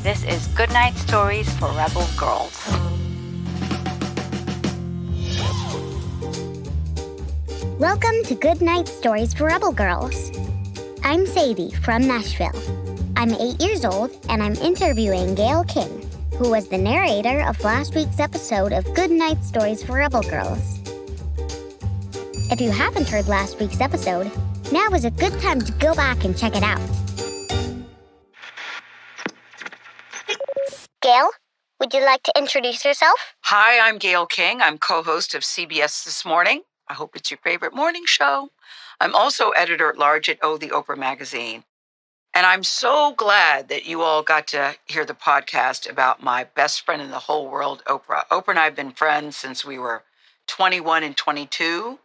This is Goodnight Stories for Rebel Girls. Welcome to Goodnight Stories for Rebel Girls. I'm Sadie from Nashville. I'm 8 years old, and I'm interviewing Gayle King, who was the narrator of last week's episode of Goodnight Stories for Rebel Girls. If you haven't heard last week's episode, now is a good time to go back and check it out. Gayle, would you like to introduce yourself? Hi, I'm Gayle King. I'm co-host of CBS This Morning. I hope it's your favorite morning show. I'm also editor-at-large at the Oprah magazine. And I'm so glad that you all got to hear the podcast about my best friend in the whole world, Oprah. Oprah and I have been friends since we were 21 and 22.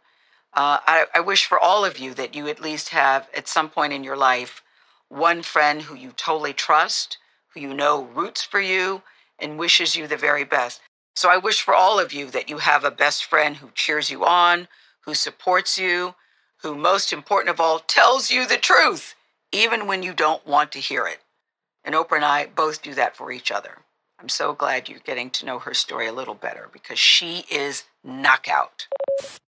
I wish for all of you that you at least have, at some point in your life, one friend who you totally trust, who you know roots for you and wishes you the very best. So I wish for all of you that you have a best friend who cheers you on, who supports you, who most important of all tells you the truth, even when you don't want to hear it. And Oprah and I both do that for each other. I'm so glad you're getting to know her story a little better because she is knockout.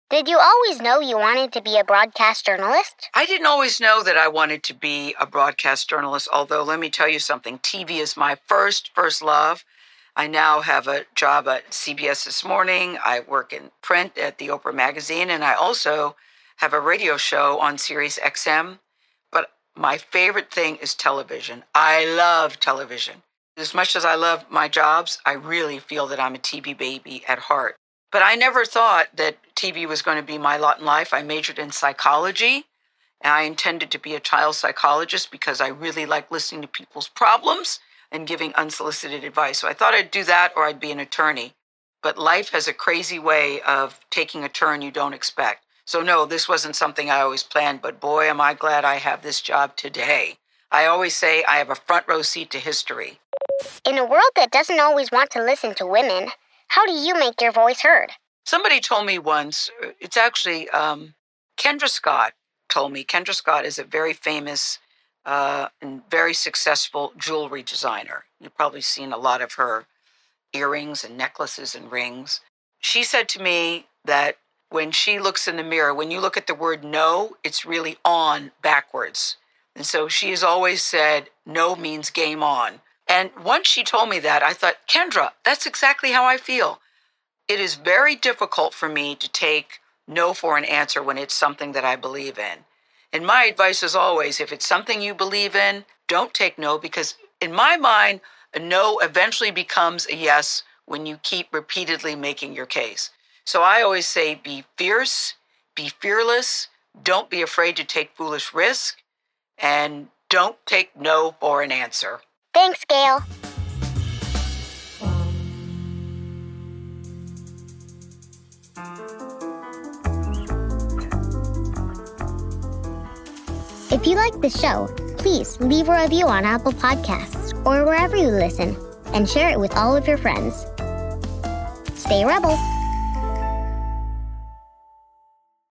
Did you always know you wanted to be a broadcast journalist? I didn't always know that I wanted to be a broadcast journalist, although let me tell you something. TV is my first love. I now have a job at CBS This Morning. I work in print at the Oprah magazine, and I also have a radio show on Sirius XM. But my favorite thing is television. I love television. As much as I love my jobs, I really feel that I'm a TV baby at heart. But I never thought that TV was going to be my lot in life. I majored in psychology, and I intended to be a child psychologist because I really like listening to people's problems and giving unsolicited advice. So I thought I'd do that or I'd be an attorney. But life has a crazy way of taking a turn you don't expect. So no, this wasn't something I always planned, but boy, am I glad I have this job today. I always say I have a front row seat to history. In a world that doesn't always want to listen to women, how do you make your voice heard? Somebody told me once, it's actually Kendra Scott told me. Kendra Scott is a very famous and very successful jewelry designer. You've probably seen a lot of her earrings and necklaces and rings. She said to me that when she looks in the mirror, when you look at the word no, it's really on backwards. And so she has always said, no means game on. And once she told me that, I thought, Kendra, that's exactly how I feel. It is very difficult for me to take no for an answer when it's something that I believe in. And my advice is always, if it's something you believe in, don't take no, because in my mind, a no eventually becomes a yes when you keep repeatedly making your case. So I always say, be fierce, be fearless, don't be afraid to take foolish risk, and don't take no for an answer. Thanks, Gayle. If you like the show, please leave a review on Apple Podcasts or wherever you listen and share it with all of your friends. Stay Rebel!